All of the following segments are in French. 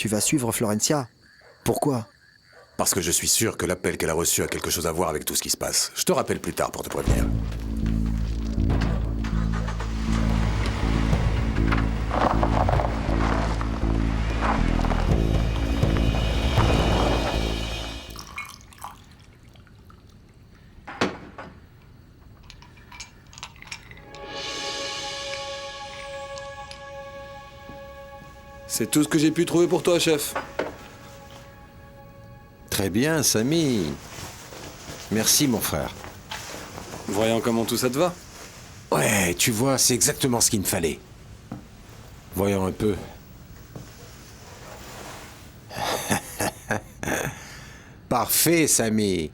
tu vas suivre Florencia. Pourquoi? Parce que je suis sûr que l'appel qu'elle a reçu a quelque chose à voir avec tout ce qui se passe. Je te rappelle plus tard pour te prévenir. C'est tout ce que j'ai pu trouver pour toi, chef. Très bien, Samy. Merci, mon frère. Voyons comment tout ça te va. Ouais, tu vois, c'est exactement ce qu'il me fallait. Voyons un peu. Parfait, Samy.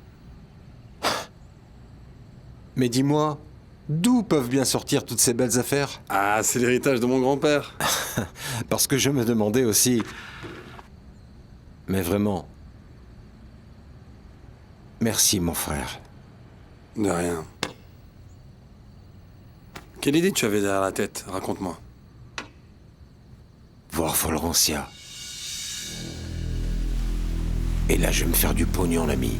Mais dis-moi, d'où peuvent bien sortir toutes ces belles affaires? Ah, c'est l'héritage de mon grand-père. Parce que je me demandais aussi... Mais vraiment... Merci, mon frère. De rien. Quelle idée tu avais derrière la tête? Raconte-moi. Voir Florencia. Et là, je vais me faire du pognon, l'ami.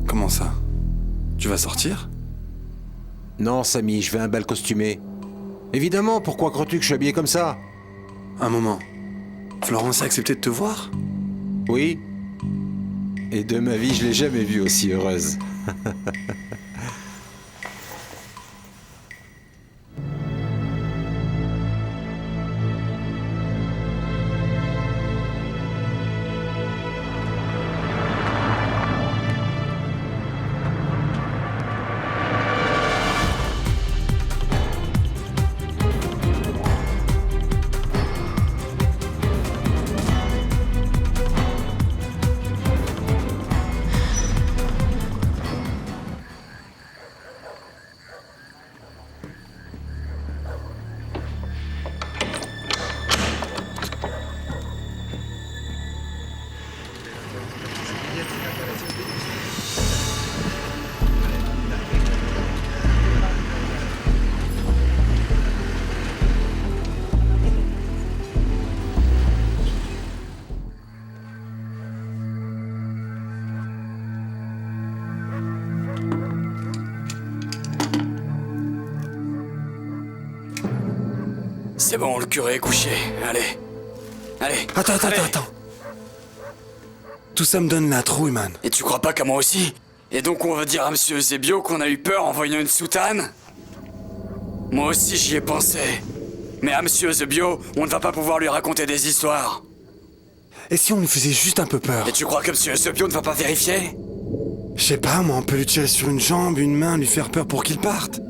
Comment ça? Tu vas sortir? Non, Samy, je vais à un bal costumé. Évidemment, pourquoi crois-tu que je suis habillé comme ça? Un moment. Florence a accepté de te voir? Oui. Et de ma vie, je l'ai jamais vue aussi heureuse. C'est bon, le curé est couché. Allez. Allez. Attends. Tout ça me donne la trouille, man. Et tu crois pas qu'à moi aussi? Et donc on va dire à Monsieur Eusebio qu'on a eu peur en voyant une soutane? Moi aussi j'y ai pensé. Mais à Monsieur Eusebio, on ne va pas pouvoir lui raconter des histoires. Et si on lui faisait juste un peu peur? Et tu crois que Monsieur Eusebio ne va pas vérifier? Je sais pas, moi, on peut lui tirer sur une jambe, une main, lui faire peur pour qu'il parte.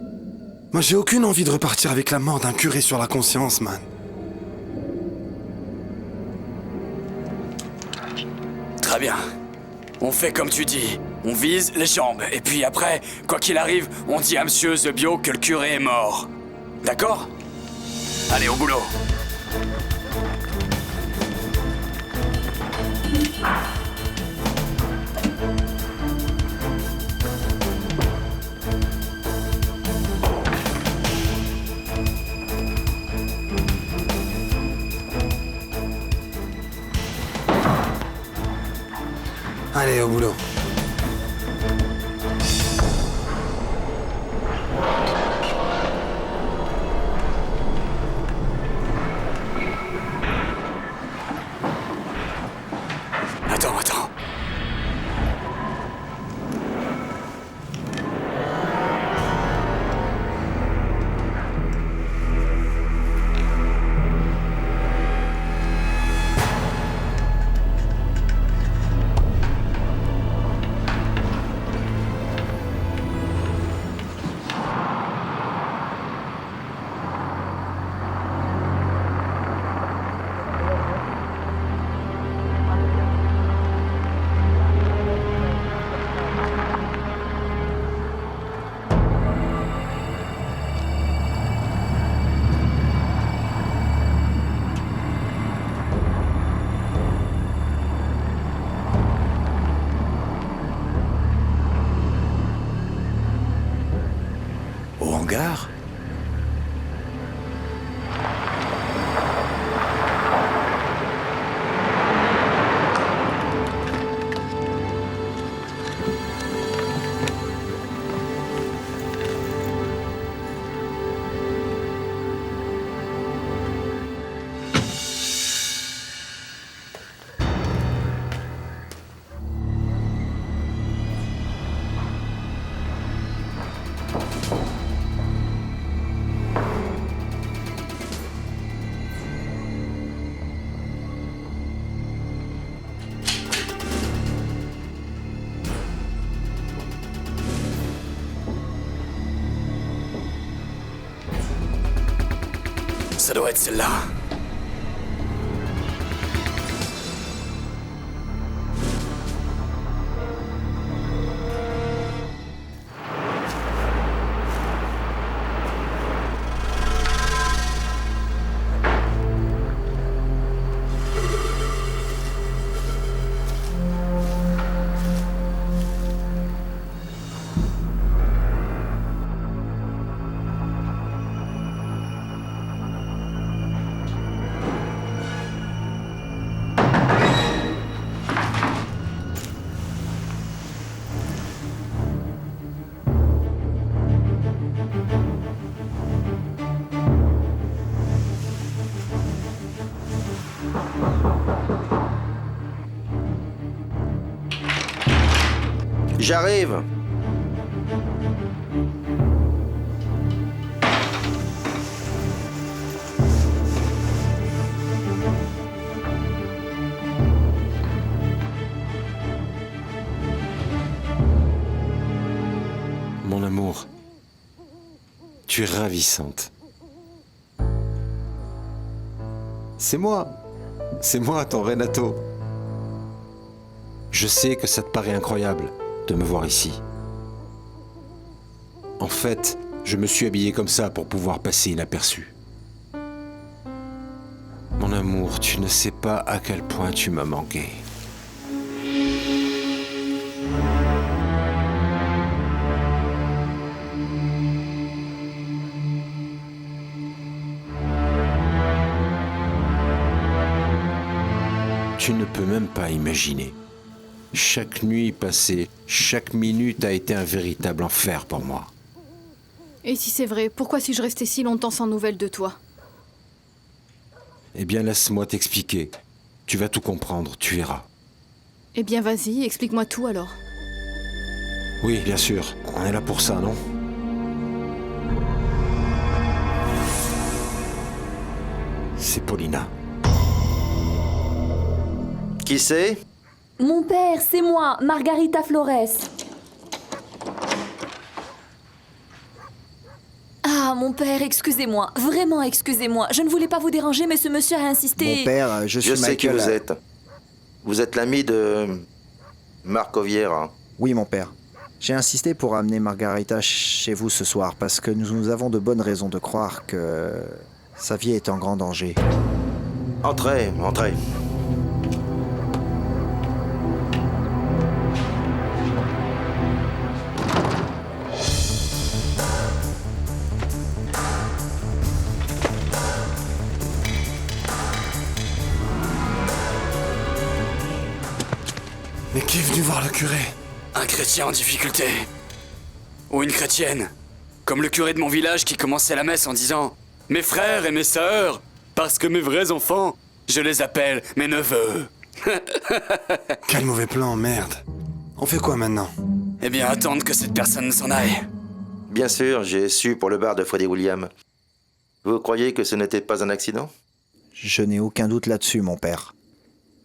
Moi, j'ai aucune envie de repartir avec la mort d'un curé sur la conscience, man. Très bien. On fait comme tu dis. On vise les jambes. Et puis après, quoi qu'il arrive, on dit à Monsieur Eusebio que le curé est mort. D'accord? Allez, au boulot. Allez, au boulot. Attends. Au hangar? ça doit être celle-là. J'arrive. Mon amour, tu es ravissante. C'est moi ton Renato. Je sais que ça te paraît incroyable de me voir ici. En fait, je me suis habillé comme ça pour pouvoir passer inaperçu. Mon amour, tu ne sais pas à quel point tu m'as manqué. Tu ne peux même pas imaginer. Chaque nuit passée, chaque minute a été un véritable enfer pour moi. Et si c'est vrai, pourquoi suis-je restée si longtemps sans nouvelles de toi? Eh bien, laisse-moi t'expliquer. Tu vas tout comprendre, tu verras. Eh bien, vas-y, explique-moi tout alors. Oui, bien sûr. On est là pour ça, non? C'est Paulina. Qui c'est? Mon père, c'est moi, Margarita Flores. Ah, mon père, excusez-moi, vraiment excusez-moi. Je ne voulais pas vous déranger, mais ce monsieur a insisté. Mon père, je suis Je sais qui Michael. vous êtes. Vous êtes l'ami de Marco Vieira. Oui, mon père. J'ai insisté pour amener Margarita chez vous ce soir parce que nous avons de bonnes raisons de croire que sa vie est en grand danger. Entrez, entrez. Mais qui est venu voir le curé? Un chrétien en difficulté. Ou une chrétienne. Comme le curé de mon village qui commençait la messe en disant « Mes frères et mes sœurs, parce que mes vrais enfants, je les appelle mes neveux. » Quel mauvais plan, merde. On fait quoi maintenant? Eh bien, attendre que cette personne s'en aille. Bien sûr, j'ai su pour le bar de Freddie William. Vous croyez que ce n'était pas un accident? Je n'ai aucun doute là-dessus, mon père.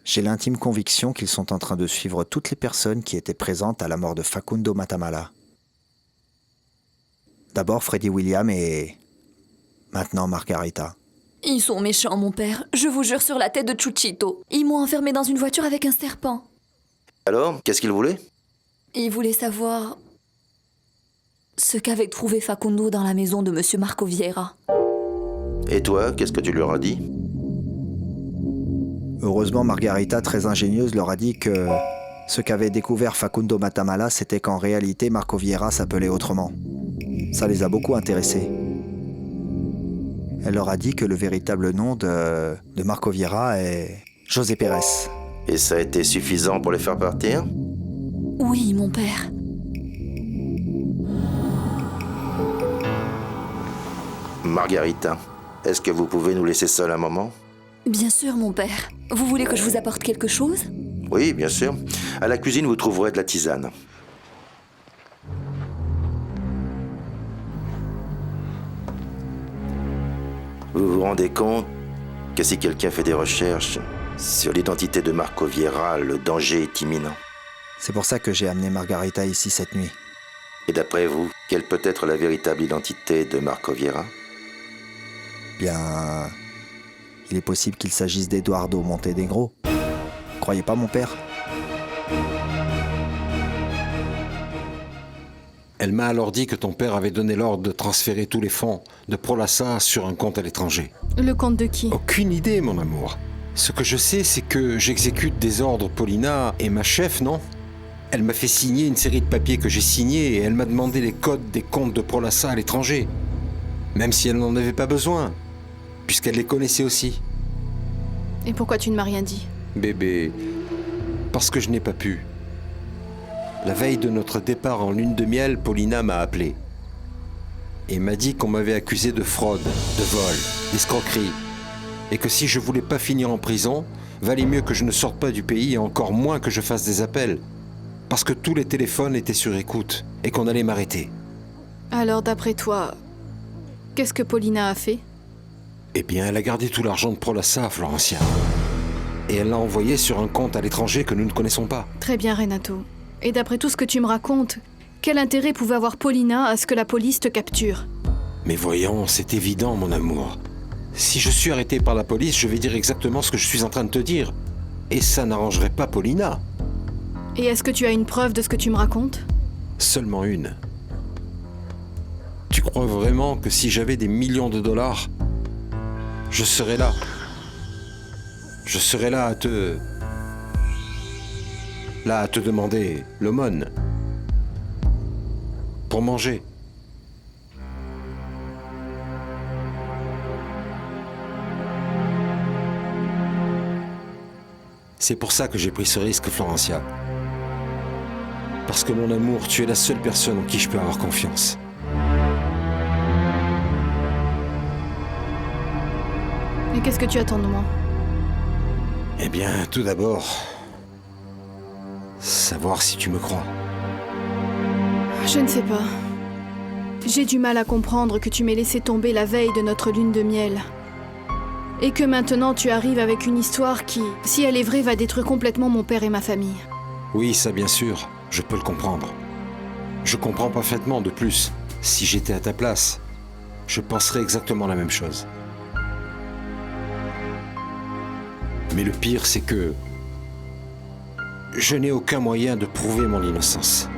J'ai l'intime conviction qu'ils sont en train de suivre toutes les personnes qui étaient présentes à la mort de Facundo Matamala. D'abord Freddie William et maintenant Margarita. Ils sont méchants, mon père. Je vous jure sur la tête de Chuchito. Ils m'ont enfermé dans une voiture avec un serpent. Alors, qu'est-ce qu'il voulait? Ils voulaient savoir ce qu'avait trouvé Facundo dans la maison de monsieur Marco Vieira. Et toi, qu'est-ce que tu leur as dit? Heureusement, Margarita, très ingénieuse, leur a dit que ce qu'avait découvert Facundo Matamala, c'était qu'en réalité, Marco Vieira s'appelait autrement. Ça les a beaucoup intéressés. Elle leur a dit que le véritable nom de Marco Vieira est José Pérez. Et ça a été suffisant pour les faire partir? Oui, mon père. Margarita, est-ce que vous pouvez nous laisser seuls un moment? Bien sûr, mon père. Vous voulez que je vous apporte quelque chose? Oui, bien sûr. À la cuisine, vous trouverez de la tisane. Vous vous rendez compte que si quelqu'un fait des recherches sur l'identité de Marco Vieira, le danger est imminent. C'est pour ça que j'ai amené Margarita ici cette nuit. Et d'après vous, quelle peut être la véritable identité de Marco Vieira? Bien, il est possible qu'il s'agisse d'Eduardo Montenegro. Croyez pas, mon père? Elle m'a alors dit que ton père avait donné l'ordre de transférer tous les fonds de Prolassa sur un compte à l'étranger. Le compte de qui? Aucune idée, mon amour. Ce que je sais, c'est que j'exécute des ordres. Paulina est ma chef, non? Elle m'a fait signer une série de papiers que j'ai signés et elle m'a demandé les codes des comptes de Prolassa à l'étranger. Même si elle n'en avait pas besoin, puisqu'elle les connaissait aussi. Et pourquoi tu ne m'as rien dit? Bébé, parce que je n'ai pas pu. La veille de notre départ en lune de miel, Paulina m'a appelé et m'a dit qu'on m'avait accusé de fraude, de vol, d'escroquerie, et que si je voulais pas finir en prison, valait mieux que je ne sorte pas du pays et encore moins que je fasse des appels, parce que tous les téléphones étaient sur écoute et qu'on allait m'arrêter. Alors, d'après toi, qu'est-ce que Paulina a fait? Eh bien, elle a gardé tout l'argent de Prolassa, Florencia, et elle l'a envoyé sur un compte à l'étranger que nous ne connaissons pas. Très bien, Renato. Et d'après tout ce que tu me racontes, quel intérêt pouvait avoir Paulina à ce que la police te capture? Mais voyons, c'est évident, mon amour. Si je suis arrêté par la police, je vais dire exactement ce que je suis en train de te dire. Et ça n'arrangerait pas Paulina. Et est-ce que tu as une preuve de ce que tu me racontes? Seulement une. Tu crois vraiment que si j'avais des millions de dollars, je serais là? Je serais là à te demander l'aumône pour manger. C'est pour ça que j'ai pris ce risque, Florencia. Parce que mon amour, tu es la seule personne en qui je peux avoir confiance. Et qu'est-ce que tu attends de moi? Eh bien, tout d'abord, savoir si tu me crois. Je ne sais pas. J'ai du mal à comprendre que tu m'aies laissé tomber la veille de notre lune de miel. Et que maintenant tu arrives avec une histoire qui, si elle est vraie, va détruire complètement mon père et ma famille. Oui, ça bien sûr, je peux le comprendre. Je comprends parfaitement de plus. Si j'étais à ta place, je penserais exactement la même chose. Mais le pire, c'est que je n'ai aucun moyen de prouver mon innocence.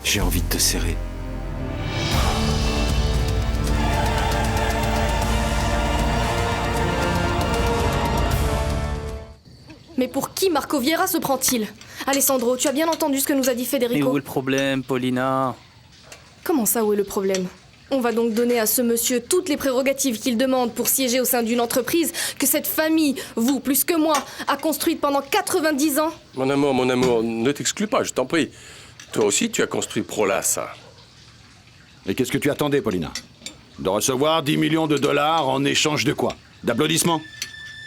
J'ai envie de te serrer. Mais pour qui Marco Vieira se prend-il? Alessandro, tu as bien entendu ce que nous a dit Et Federico? où est le problème, Paulina? Comment ça, où est le problème? On va donc donner à ce monsieur toutes les prérogatives qu'il demande pour siéger au sein d'une entreprise que cette famille, vous plus que moi, a construite pendant 90 ans? Mon amour, ne t'exclus pas, je t'en prie. Toi aussi, tu as construit Prolassa. Et qu'est-ce que tu attendais, Paulina? De recevoir 10 millions de dollars en échange de quoi? D'applaudissements?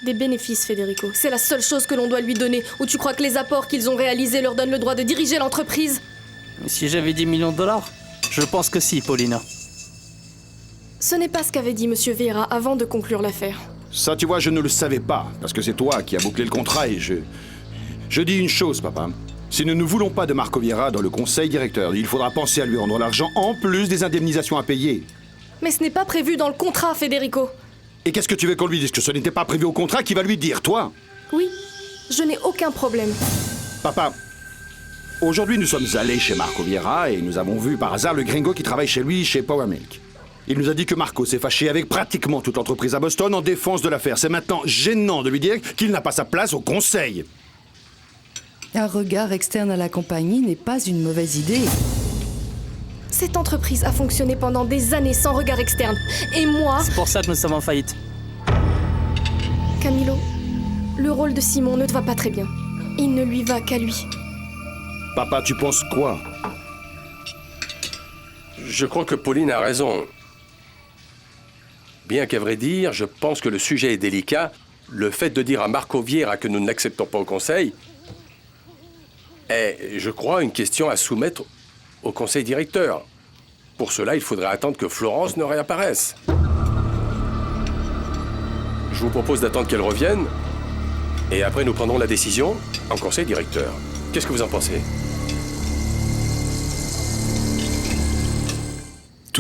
Des bénéfices, Federico. C'est la seule chose que l'on doit lui donner. Ou tu crois que les apports qu'ils ont réalisés leur donnent le droit de diriger l'entreprise? Si j'avais 10 millions de dollars, je pense que si, Paulina. Ce n'est pas ce qu'avait dit Monsieur Vieira avant de conclure l'affaire. Ça, tu vois, je ne le savais pas, parce que c'est toi qui as bouclé le contrat et je dis une chose, papa. Si nous ne voulons pas de Marco Vieira dans le conseil directeur, il faudra penser à lui rendre l'argent en plus des indemnisations à payer. Mais ce n'est pas prévu dans le contrat, Federico. Et qu'est-ce que tu veux qu'on lui dise? Que ce n'était pas prévu au contrat? Qui va lui dire, toi? Oui, je n'ai aucun problème. Papa, aujourd'hui nous sommes allés chez Marco Vieira et nous avons vu par hasard le gringo qui travaille chez lui, chez Power Milk. Il nous a dit que Marco s'est fâché avec pratiquement toute l'entreprise à Boston en défense de l'affaire. C'est maintenant gênant de lui dire qu'il n'a pas sa place au conseil. Un regard externe à la compagnie n'est pas une mauvaise idée. Cette entreprise a fonctionné pendant des années sans regard externe. Et moi... C'est pour ça que nous sommes en faillite. Camilo, le rôle de Simon ne te va pas très bien. Il ne lui va qu'à lui. Papa, tu penses quoi? Je crois que Pauline a raison. Bien qu'à vrai dire, je pense que le sujet est délicat. Le fait de dire à Marco Vieira que nous n'acceptons pas au conseil est, je crois, une question à soumettre au conseil directeur. Pour cela, il faudrait attendre que Florence ne réapparaisse. Je vous propose d'attendre qu'elle revienne, et après nous prendrons la décision en conseil directeur. Qu'est-ce que vous en pensez?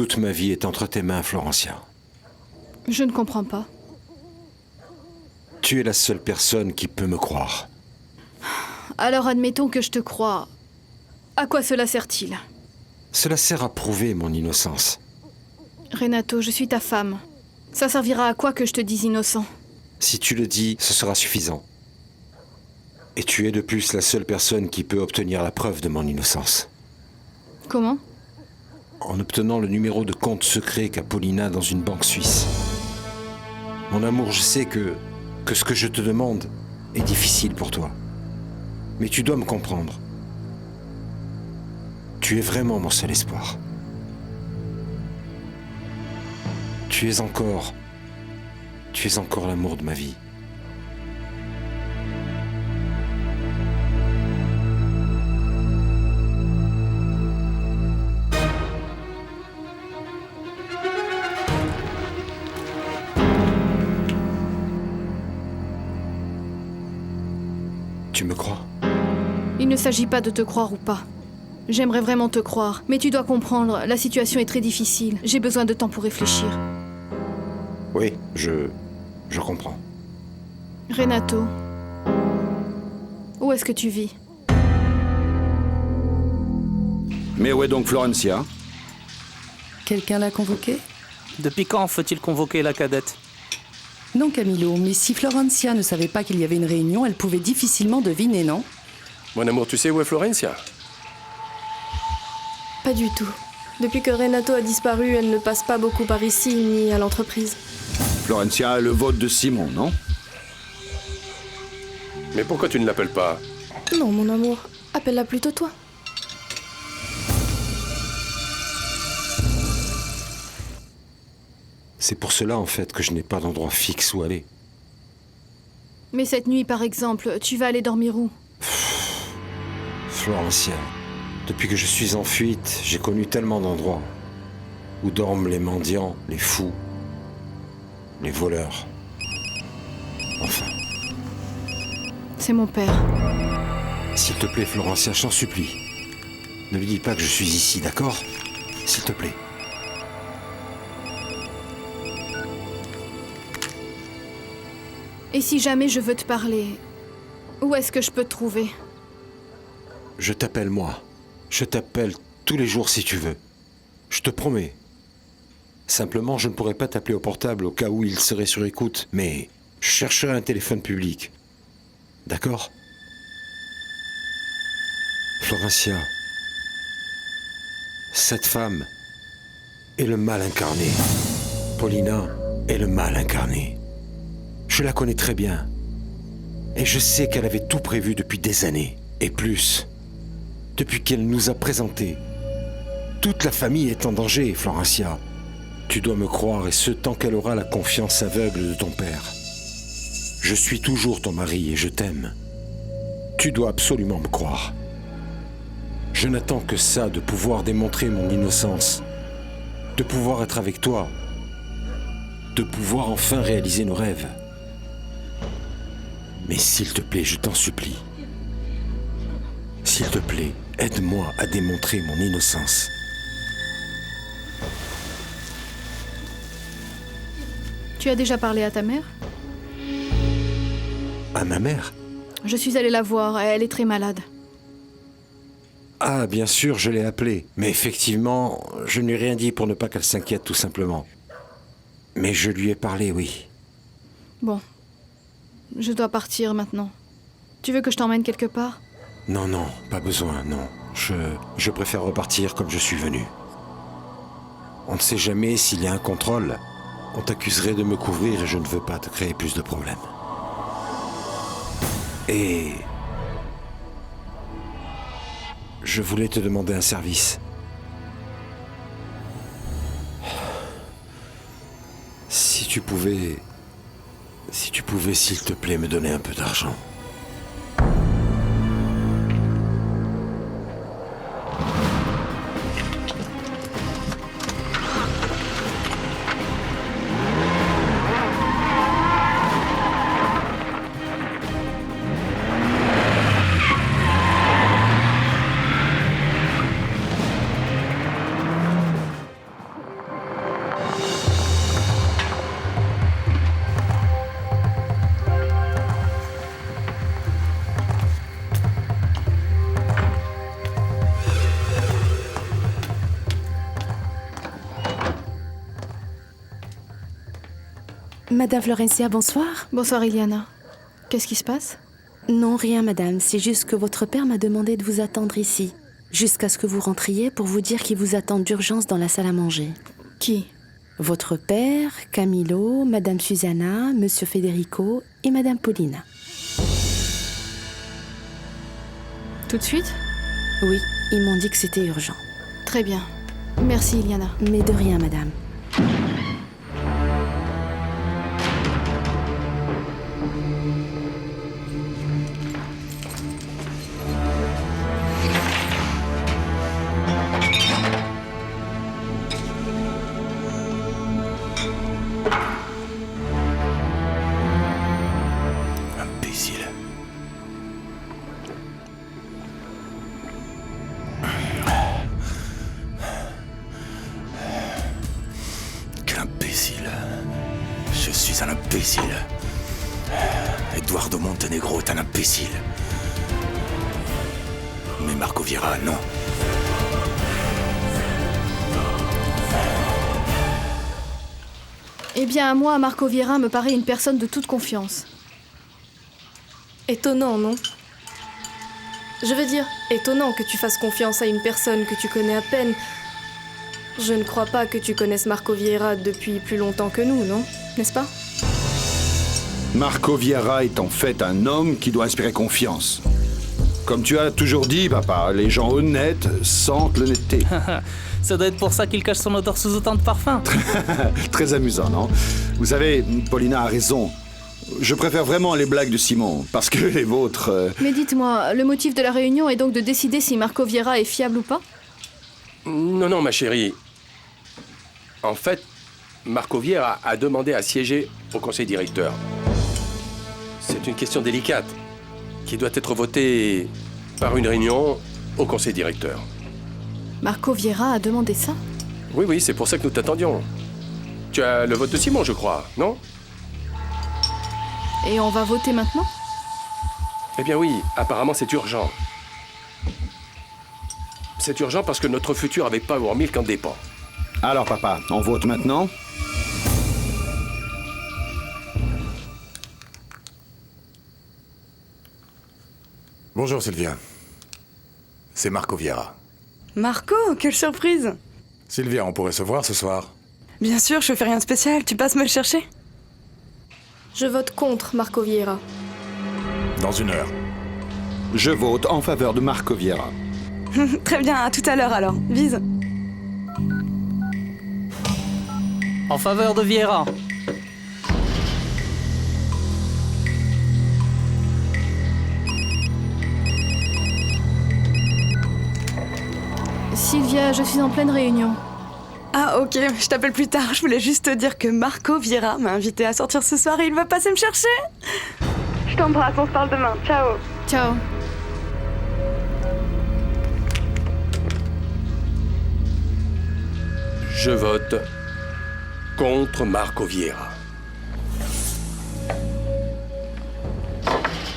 Toute ma vie est entre tes mains, Florencia. Je ne comprends pas. Tu es la seule personne qui peut me croire. Alors admettons que je te crois. À quoi cela sert-il? Cela sert à prouver mon innocence. Renato, je suis ta femme. Ça servira à quoi que je te dise innocent? Si tu le dis, ce sera suffisant. Et tu es de plus la seule personne qui peut obtenir la preuve de mon innocence. Comment? En obtenant le numéro de compte secret qu'a Paulina dans une banque suisse. Mon amour, je sais que ce que je te demande est difficile pour toi. Mais tu dois me comprendre. Tu es vraiment mon seul espoir. Tu es encore l'amour de ma vie. Tu me crois? Il ne s'agit pas de te croire ou pas. J'aimerais vraiment te croire, mais tu dois comprendre, la situation est très difficile. J'ai besoin de temps pour réfléchir. Oui, je comprends. Renato, où est-ce que tu vis? Mais où est donc Florencia? Quelqu'un l'a convoqué? Depuis quand faut-il convoquer la cadette? Non, Camilo, mais si Florencia ne savait pas qu'il y avait une réunion, elle pouvait difficilement deviner, non? Mon amour, tu sais où est Florencia? Pas du tout. Depuis que Renato a disparu, elle ne passe pas beaucoup par ici ni à l'entreprise. Florencia est le vote de Simon, non? Mais pourquoi tu ne l'appelles pas? Non, mon amour. Appelle-la plutôt toi. C'est pour cela, en fait, que je n'ai pas d'endroit fixe où aller. Mais cette nuit, par exemple, tu vas aller dormir où? Florencia, depuis que je suis en fuite, j'ai connu tellement d'endroits où dorment les mendiants, les fous, les voleurs. Enfin. C'est mon père. S'il te plaît, Florencia, je t'en supplie. Ne lui dis pas que je suis ici, d'accord? S'il te plaît. Et si jamais je veux te parler, où est-ce que je peux te trouver? Je t'appelle moi. Je t'appelle tous les jours si tu veux. Je te promets. Simplement, je ne pourrais pas t'appeler au portable au cas où il serait sur écoute, mais je chercherai un téléphone public. D'accord? Florencia, cette femme est le mal incarné. Paulina est le mal incarné. Je la connais très bien. Et je sais qu'elle avait tout prévu depuis des années. Et plus, depuis qu'elle nous a présentés. Toute la famille est en danger, Florencia. Tu dois me croire, et ce tant qu'elle aura la confiance aveugle de ton père. Je suis toujours ton mari et je t'aime. Tu dois absolument me croire. Je n'attends que ça, de pouvoir démontrer mon innocence, de pouvoir être avec toi, de pouvoir enfin réaliser nos rêves. Mais s'il te plaît, je t'en supplie. S'il te plaît, aide-moi à démontrer mon innocence. Tu as déjà parlé à ta mère? À ma mère? Je suis allée la voir, elle est très malade. Ah, bien sûr, je l'ai appelée. Mais effectivement, je ne lui ai rien dit pour ne pas qu'elle s'inquiète, tout simplement. Mais je lui ai parlé, oui. Bon. Je dois partir maintenant. Tu veux que je t'emmène quelque part? Non, non, pas besoin, non. Je préfère repartir comme je suis venu. On ne sait jamais s'il y a un contrôle. On t'accuserait de me couvrir et je ne veux pas te créer plus de problèmes. Et... je voulais te demander un service. Si tu pouvais, s'il te plaît, me donner un peu d'argent. Madame Florencia, bonsoir. Bonsoir, Iliana. Qu'est-ce qui se passe? Non, rien, madame. C'est juste que votre père m'a demandé de vous attendre ici, jusqu'à ce que vous rentriez pour vous dire qu'il vous attend d'urgence dans la salle à manger. Qui? Votre père, Camilo, Madame Susanna, Monsieur Federico et Madame Paulina. Tout de suite? Oui, ils m'ont dit que c'était urgent. Très bien. Merci, Iliana. Mais de rien, madame. Imbécile. Quel imbécile. Je suis un imbécile. Eduardo Montenegro est un imbécile. Mais Marco Vieira, non. Eh bien, à moi, Marco Vieira me paraît une personne de toute confiance. Étonnant, non? Je veux dire, étonnant que tu fasses confiance à une personne que tu connais à peine. Je ne crois pas que tu connaisses Marco Vieira depuis plus longtemps que nous, non? N'est-ce pas? Marco Vieira est en fait un homme qui doit inspirer confiance. Comme tu as toujours dit, papa, les gens honnêtes sentent l'honnêteté. Ça doit être pour ça qu'il cache son odeur sous autant de parfum. Très amusant, non? Vous savez, Paulina a raison. Je préfère vraiment les blagues de Simon, parce que les vôtres... Mais dites-moi, le motif de la réunion est donc de décider si Marco Vieira est fiable ou pas? Non, non, ma chérie. En fait, Marco Vieira a demandé à siéger au conseil directeur. C'est une question délicate qui doit être votée par une réunion au conseil directeur. Marco Vieira a demandé ça? Oui, oui, c'est pour ça que nous t'attendions. Tu as le vote de Simon, je crois, non? Et on va voter maintenant? Eh bien oui, apparemment c'est urgent. C'est urgent parce que notre futur avec Power Milk en dépend. Alors, papa, on vote maintenant? Bonjour Sylvia. C'est Marco Vieira. Marco, quelle surprise! Sylvia, on pourrait se voir ce soir? Bien sûr, je fais rien de spécial. Tu passes me le chercher? Je vote contre Marco Vieira. Dans 1 heure. Je vote en faveur de Marco Vieira. Très bien, à tout à l'heure alors. Vise. En faveur de Vieira. Sylvia, je suis en pleine réunion. Ah ok, je t'appelle plus tard. Je voulais juste te dire que Marco Vieira m'a invité à sortir ce soir et il va passer me chercher. Je t'embrasse, on se parle demain. Ciao. Ciao. Je vote contre Marco Vieira.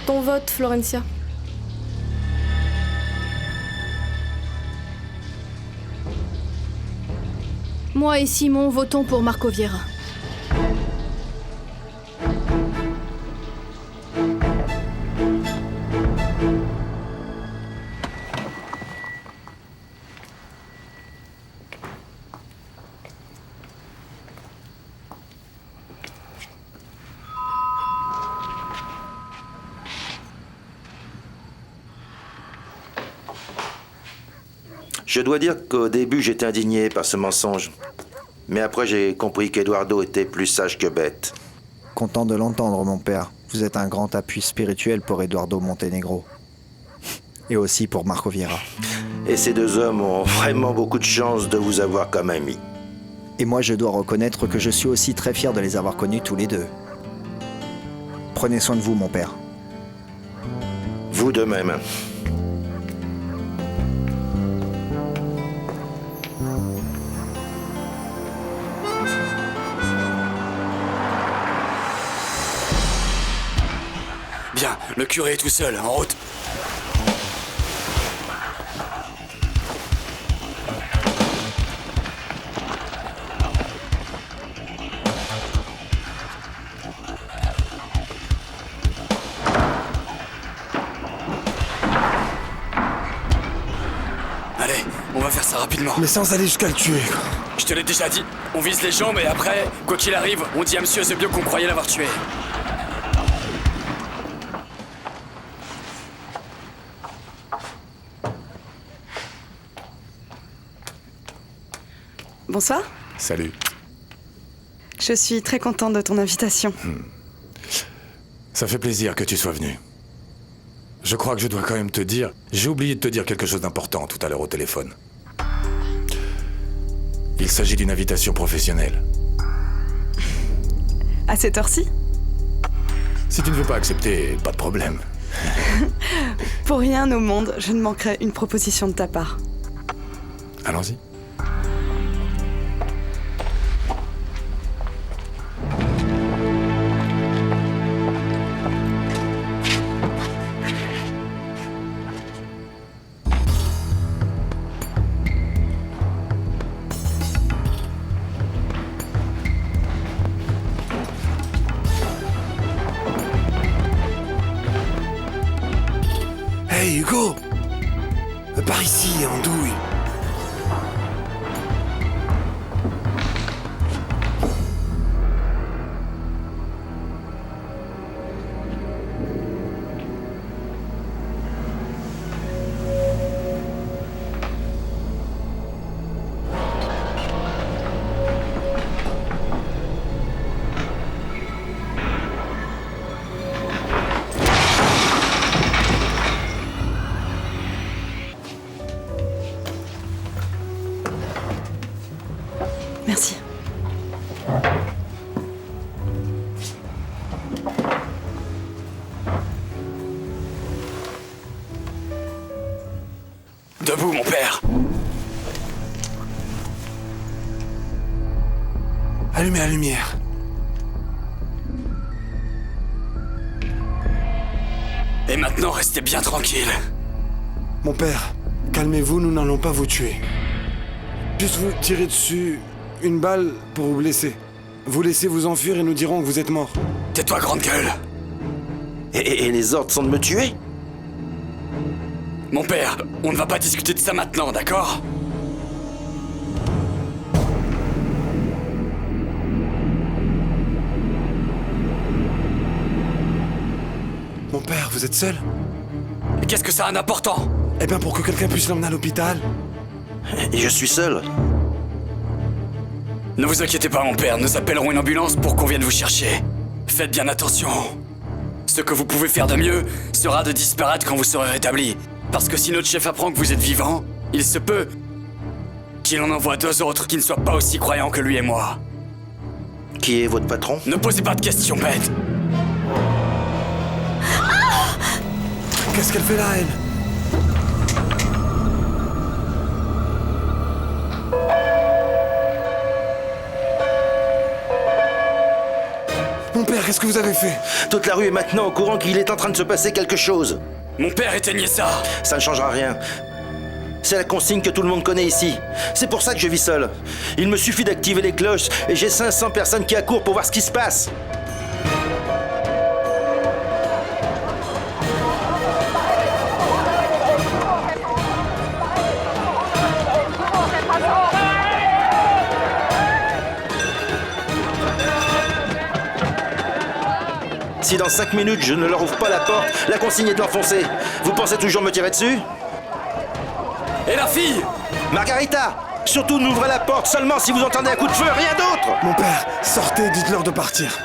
Ton vote, Florencia. Moi et Simon votons pour Marco Vieira. Je dois dire qu'au début, j'étais indigné par ce mensonge. Mais après, j'ai compris qu'Eduardo était plus sage que bête. Content de l'entendre, mon père. Vous êtes un grand appui spirituel pour Eduardo Montenegro. Et aussi pour Marco Vieira. Et ces deux hommes ont vraiment beaucoup de chance de vous avoir comme amis. Et moi, je dois reconnaître que je suis aussi très fier de les avoir connus tous les deux. Prenez soin de vous, mon père. Vous de même. Bien, le curé est tout seul, en route. On va faire ça rapidement. Mais sans aller jusqu'à le tuer, quoi. Je te l'ai déjà dit, on vise les jambes et après, quoi qu'il arrive, on dit à Monsieur The Bio qu'on croyait l'avoir tué. Bonsoir. Salut. Je suis très contente de ton invitation. Ça fait plaisir que tu sois venu. Je crois que je dois quand même te dire... J'ai oublié de te dire quelque chose d'important tout à l'heure au téléphone. Il s'agit d'une invitation professionnelle. À cette heure-ci? Si tu ne veux pas accepter, pas de problème. Pour rien au monde, je ne manquerai une proposition de ta part. Allons-y. Hey Hugo! Par ici, andouille. Merci. Debout, mon père. Allumez la lumière. Et maintenant, restez bien tranquille. Mon père, calmez-vous, nous n'allons pas vous tuer. Juste vous tirer dessus une balle pour vous blesser. Vous laissez vous enfuir et nous dirons que vous êtes mort. Tais-toi, grande gueule. Et les ordres sont de me tuer? Mon père, on ne va pas discuter de ça maintenant, d'accord? Mon père, vous êtes seul? Et qu'est-ce que ça a d'important? Eh bien, pour que quelqu'un puisse l'emmener à l'hôpital. Et je suis seul. Ne vous inquiétez pas, mon père, nous appellerons une ambulance pour qu'on vienne vous chercher. Faites bien attention. Ce que vous pouvez faire de mieux sera de disparaître quand vous serez rétabli. Parce que si notre chef apprend que vous êtes vivant, il se peut qu'il en envoie 2 autres qui ne soient pas aussi croyants que lui et moi. Qui est votre patron? Ne posez pas de questions bêtes. Qu'est-ce qu'elle fait là, elle? Mon père, qu'est-ce que vous avez fait? Toute la rue est maintenant au courant qu'il est en train de se passer quelque chose. Mon père, éteignez ça. Ça ne changera rien. C'est la consigne que tout le monde connaît ici. C'est pour ça que je vis seul. Il me suffit d'activer les cloches et j'ai 500 personnes qui accourent pour voir ce qui se passe. Si dans 5 minutes je ne leur ouvre pas la porte, la consigne est de l'enfoncer. Vous pensez toujours me tirer dessus? Et la fille? Margarita! Surtout n'ouvrez la porte seulement si vous entendez un coup de feu, rien d'autre! Mon père, sortez, dites-leur de partir.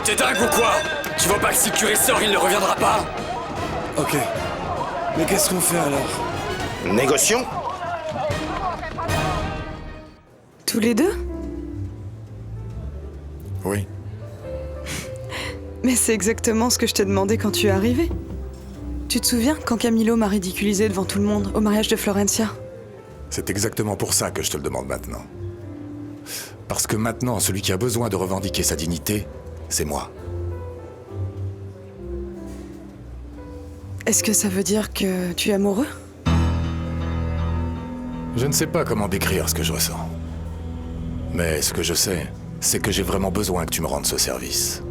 T'es dingue ou quoi? Tu vois pas que si le curé sort, il ne reviendra pas? Ok. Mais qu'est-ce qu'on fait alors? Négocions? Tous les deux? Oui. Mais c'est exactement ce que je t'ai demandé quand tu es arrivé. Tu te souviens quand Camillo m'a ridiculisé devant tout le monde au mariage de Florencia? C'est exactement pour ça que je te le demande maintenant. Parce que maintenant, celui qui a besoin de revendiquer sa dignité, c'est moi. Est-ce que ça veut dire que tu es amoureux? Je ne sais pas comment décrire ce que je ressens. Mais ce que je sais, c'est que j'ai vraiment besoin que tu me rendes ce service.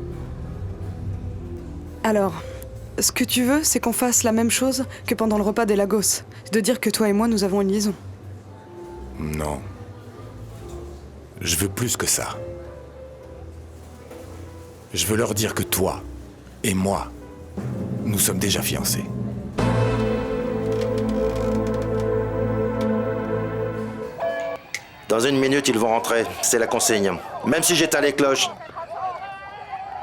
Alors, ce que tu veux, c'est qu'on fasse la même chose que pendant le repas des Lagos. De dire que toi et moi, nous avons une liaison. Non. Je veux plus que ça. Je veux leur dire que toi et moi, nous sommes déjà fiancés. Dans 1 minute, ils vont rentrer. C'est la consigne. Même si j'éteins les cloches,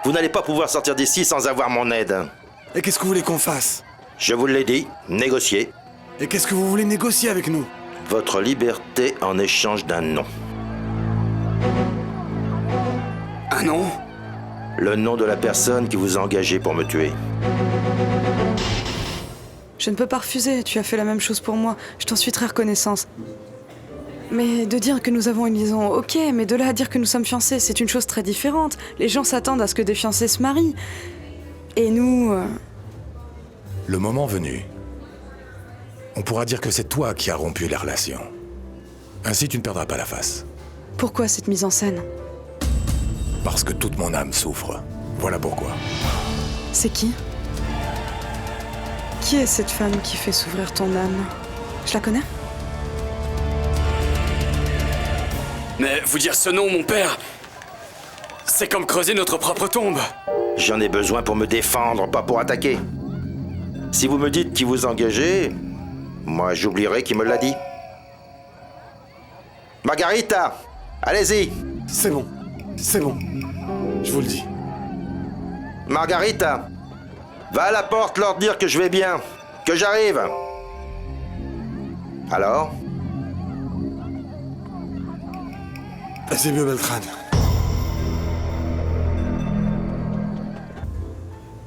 vous n'allez pas pouvoir sortir d'ici sans avoir mon aide. Et qu'est-ce que vous voulez qu'on fasse? Je vous l'ai dit, négocier. Et qu'est-ce que vous voulez négocier avec nous? Votre liberté en échange d'un nom. Un nom? Le nom de la personne qui vous a engagé pour me tuer. Je ne peux pas refuser, tu as fait la même chose pour moi. Je t'en suis très reconnaissante. Mais de dire que nous avons une liaison, ok, mais de là à dire que nous sommes fiancés, c'est une chose très différente. Les gens s'attendent à ce que des fiancés se marient. Et nous... Le moment venu, on pourra dire que c'est toi qui as rompu les relations. Ainsi, tu ne perdras pas la face. Pourquoi cette mise en scène? Parce que toute mon âme souffre. Voilà pourquoi. C'est qui? Qui est cette femme qui fait s'ouvrir ton âme? Je la connais? Mais vous dire ce nom, mon père, c'est comme creuser notre propre tombe. J'en ai besoin pour me défendre, pas pour attaquer. Si vous me dites qui vous engagez, moi j'oublierai qui me l'a dit. Margarita, allez-y. C'est bon, c'est bon. Je vous le dis. Margarita, va à la porte leur dire que je vais bien, que j'arrive. Alors? C'est mieux, Beltrán.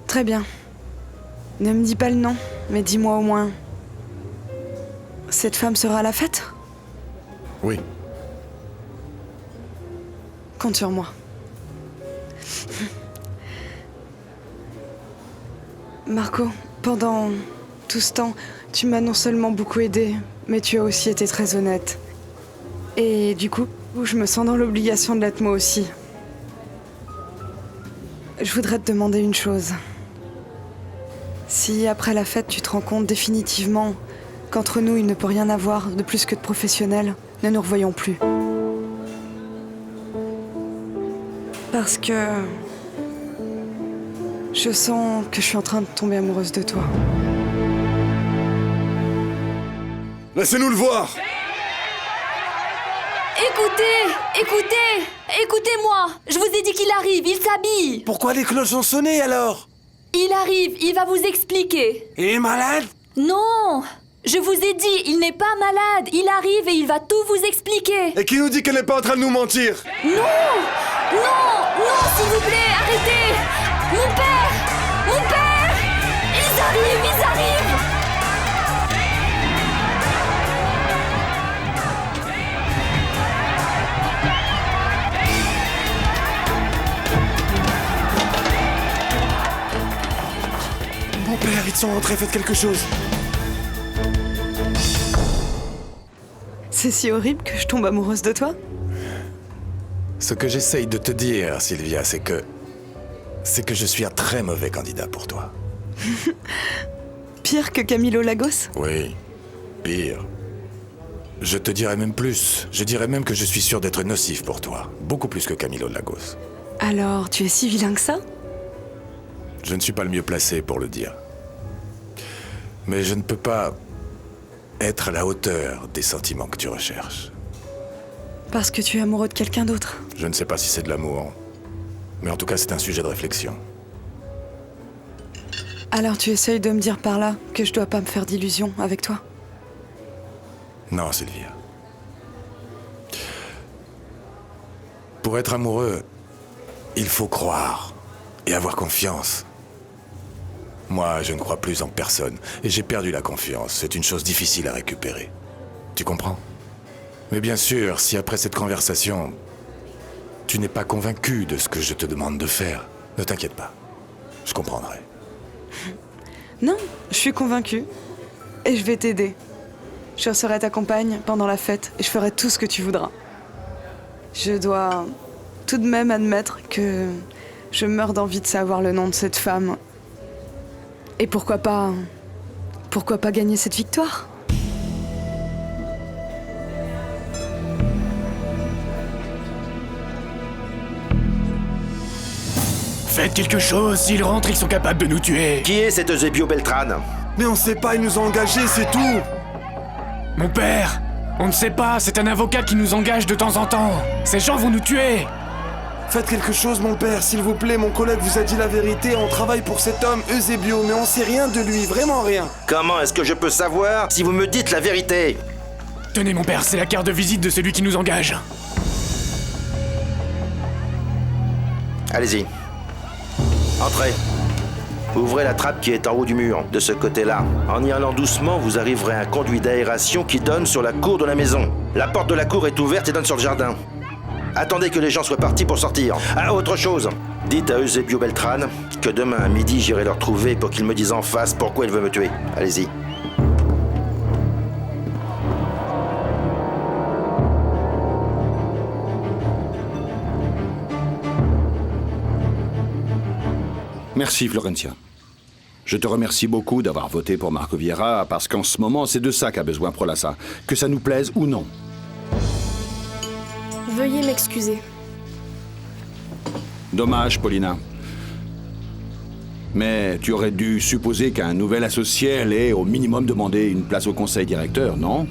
Très bien. Ne me dis pas le nom, mais dis-moi au moins... Cette femme sera à la fête? Oui. Compte sur moi. Marco, pendant tout ce temps, tu m'as non seulement beaucoup aidé, mais tu as aussi été très honnête. Et du coup, je me sens dans l'obligation de l'être moi aussi. Je voudrais te demander une chose. Si après la fête, tu te rends compte définitivement qu'entre nous, il ne peut rien avoir de plus que de professionnel, ne nous revoyons plus. Parce que... je sens que je suis en train de tomber amoureuse de toi. Laissez-nous le voir! Écoutez-moi! Je vous ai dit qu'il arrive, il s'habille! Pourquoi les cloches ont sonné alors? Il arrive, il va vous expliquer. Il est malade? Non! Je vous ai dit, il n'est pas malade, il arrive et il va tout vous expliquer. Et qui nous dit qu'elle n'est pas en train de nous mentir? Non! Non, s'il vous plaît, arrêtez! Mon père! Ils arrivent! Mon père, ils sont rentrés, faites quelque chose. C'est si horrible que je tombe amoureuse de toi? Ce que j'essaye de te dire, Sylvia, c'est que je suis un très mauvais candidat pour toi. Pire que Camilo Lagos? Oui, pire. Je te dirais même plus. Je dirais même que je suis sûr d'être nocif pour toi. Beaucoup plus que Camilo Lagos. Alors, tu es si vilain que ça? Je ne suis pas le mieux placé pour le dire. Mais je ne peux pas être à la hauteur des sentiments que tu recherches. Parce que tu es amoureux de quelqu'un d'autre? Je ne sais pas si c'est de l'amour. Mais en tout cas, c'est un sujet de réflexion. Alors tu essayes de me dire par là que je dois pas me faire d'illusions avec toi? Non, Sylvia. Pour être amoureux, il faut croire et avoir confiance. Moi, je ne crois plus en personne et j'ai perdu la confiance. C'est une chose difficile à récupérer. Tu comprends? Mais bien sûr, si après cette conversation, tu n'es pas convaincu de ce que je te demande de faire, ne t'inquiète pas. Je comprendrai. Non, je suis convaincue. Et je vais t'aider. Je serai ta compagne pendant la fête et je ferai tout ce que tu voudras. Je dois tout de même admettre que je meurs d'envie de savoir le nom de cette femme. Et pourquoi pas gagner cette victoire? Faites quelque chose, s'ils rentrent, ils sont capables de nous tuer. Qui est cet Eusebio Beltran? Mais on sait pas, ils nous ont engagés, c'est tout. Mon père, on ne sait pas, c'est un avocat qui nous engage de temps en temps. Ces gens vont nous tuer. Faites quelque chose, mon père, s'il vous plaît. Mon collègue vous a dit la vérité. On travaille pour cet homme, Eusebio, mais on sait rien de lui, vraiment rien. Comment est-ce que je peux savoir si vous me dites la vérité? Tenez, mon père, c'est la carte de visite de celui qui nous engage. Allez-y. Entrez. Ouvrez la trappe qui est en haut du mur, de ce côté-là. En y allant doucement, vous arriverez à un conduit d'aération qui donne sur la cour de la maison. La porte de la cour est ouverte et donne sur le jardin. Attendez que les gens soient partis pour sortir. Ah, autre chose. Dites à Eusebio Beltran que demain à midi, j'irai le retrouver pour qu'il me dise en face pourquoi il veut me tuer. Allez-y. Merci, Florentia. Je te remercie beaucoup d'avoir voté pour Marco Vieira, parce qu'en ce moment, c'est de ça qu'a besoin Prolassa. Que ça nous plaise ou non. Veuillez m'excuser. Dommage, Paulina. Mais tu aurais dû supposer qu'un nouvel associé allait au minimum demander une place au conseil directeur, non?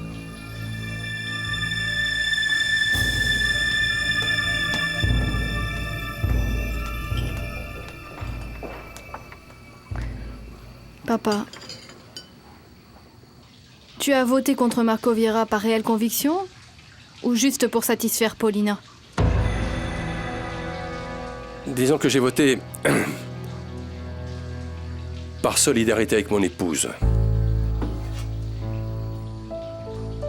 Papa, tu as voté contre Marco Vieira par réelle conviction ou juste pour satisfaire Paulina? Disons que j'ai voté par solidarité avec mon épouse.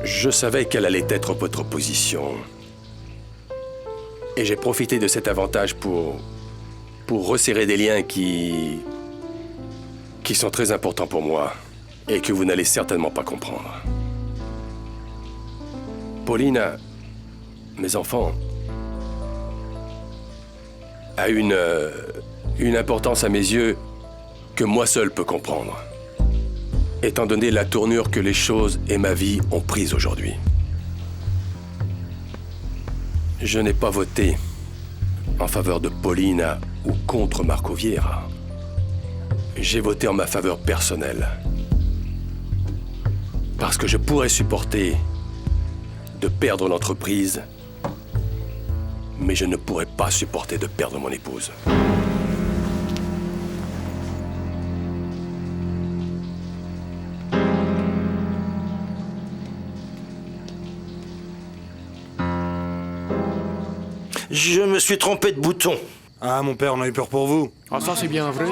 Je savais quelle allait être votre position. Et j'ai profité de cet avantage pour resserrer des liens qui sont très importants pour moi et que vous n'allez certainement pas comprendre. Pauline, mes enfants, a une importance à mes yeux que moi seul peux comprendre, étant donné la tournure que les choses et ma vie ont prise aujourd'hui. Je n'ai pas voté en faveur de Paulina ou contre Marco Vieira. J'ai voté en ma faveur personnelle. Parce que je pourrais supporter de perdre l'entreprise, mais je ne pourrais pas supporter de perdre mon épouse. Je me suis trompé de bouton. Ah, mon père, on a eu peur pour vous. Ah, ça, c'est bien vrai.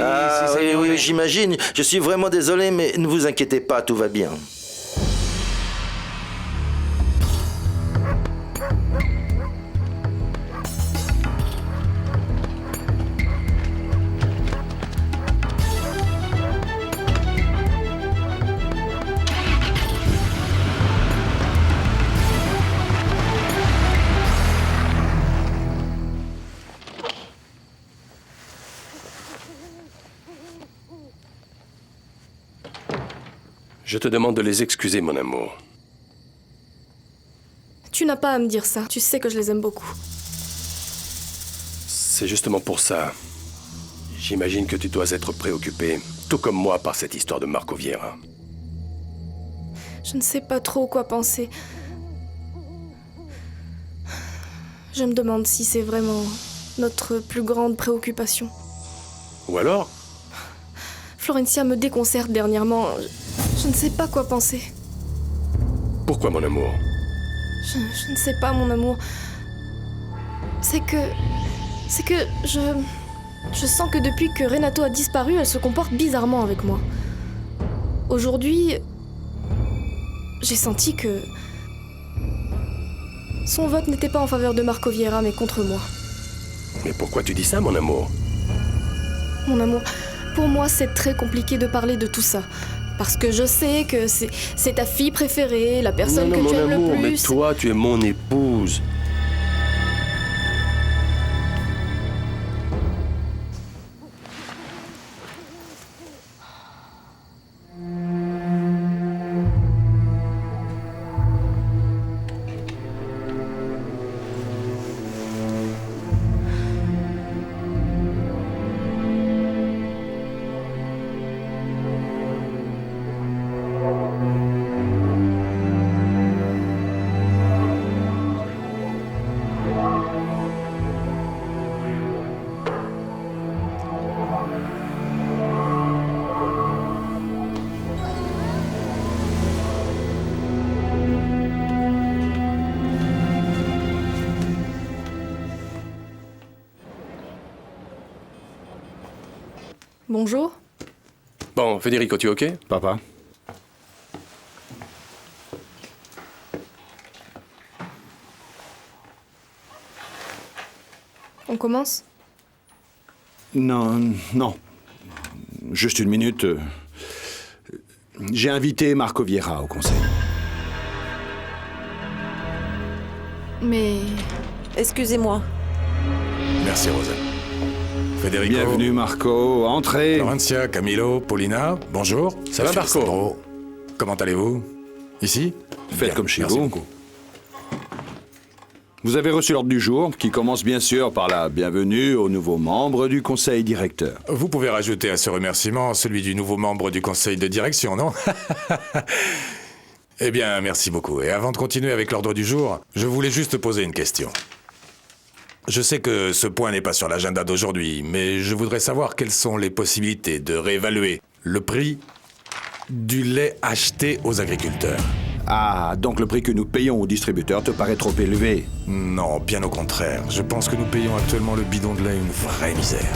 Ah, oui, j'imagine. Je suis vraiment désolé, mais ne vous inquiétez pas, tout va bien. Je te demande de les excuser, mon amour. Tu n'as pas à me dire ça. Tu sais que je les aime beaucoup. C'est justement pour ça. J'imagine que tu dois être préoccupé, tout comme moi, par cette histoire de Marco Vieira. Je ne sais pas trop quoi penser. Je me demande si c'est vraiment notre plus grande préoccupation. Ou alors, Florencia me déconcerte dernièrement. Je ne sais pas quoi penser. pourquoi, mon amour? Je ne sais pas, mon amour. C'est que je sens que depuis que Renato a disparu, elle se comporte bizarrement avec moi. Aujourd'hui, j'ai senti que son vote n'était pas en faveur de Marco Vieira, mais contre moi. Mais pourquoi tu dis ça, mon amour? Mon amour, pour moi, c'est très compliqué de parler de tout ça. Parce que je sais que c'est ta fille préférée, la personne que tu aimes amour, le plus. Mais toi, tu es mon épouse. Bonjour. Bon, Federico, tu es OK? Papa? On commence? Non, non. Juste une minute. J'ai invité Marco Vieira au conseil. Mais... Excusez-moi. Merci, Rosa. Federico. Bienvenue, Marco. Entrez. Laurentia, Camilo, Paulina, bonjour. Ça va, Marco? Sandro. Comment allez-vous? Ici? Faites comme chez Merci vous. beaucoup. Vous avez reçu l'ordre du jour, qui commence bien sûr par la bienvenue aux nouveaux membres du conseil directeur. Vous pouvez rajouter à ce remerciement celui du nouveau membre du conseil de direction, non? Eh bien, merci beaucoup. Et avant de continuer avec l'ordre du jour, je voulais juste poser une question. Je sais que ce point n'est pas sur l'agenda d'aujourd'hui, mais je voudrais savoir quelles sont les possibilités de réévaluer le prix du lait acheté aux agriculteurs. Ah, donc le prix que nous payons aux distributeurs te paraît trop élevé? Non, bien au contraire. Je pense que nous payons actuellement le bidon de lait une vraie misère.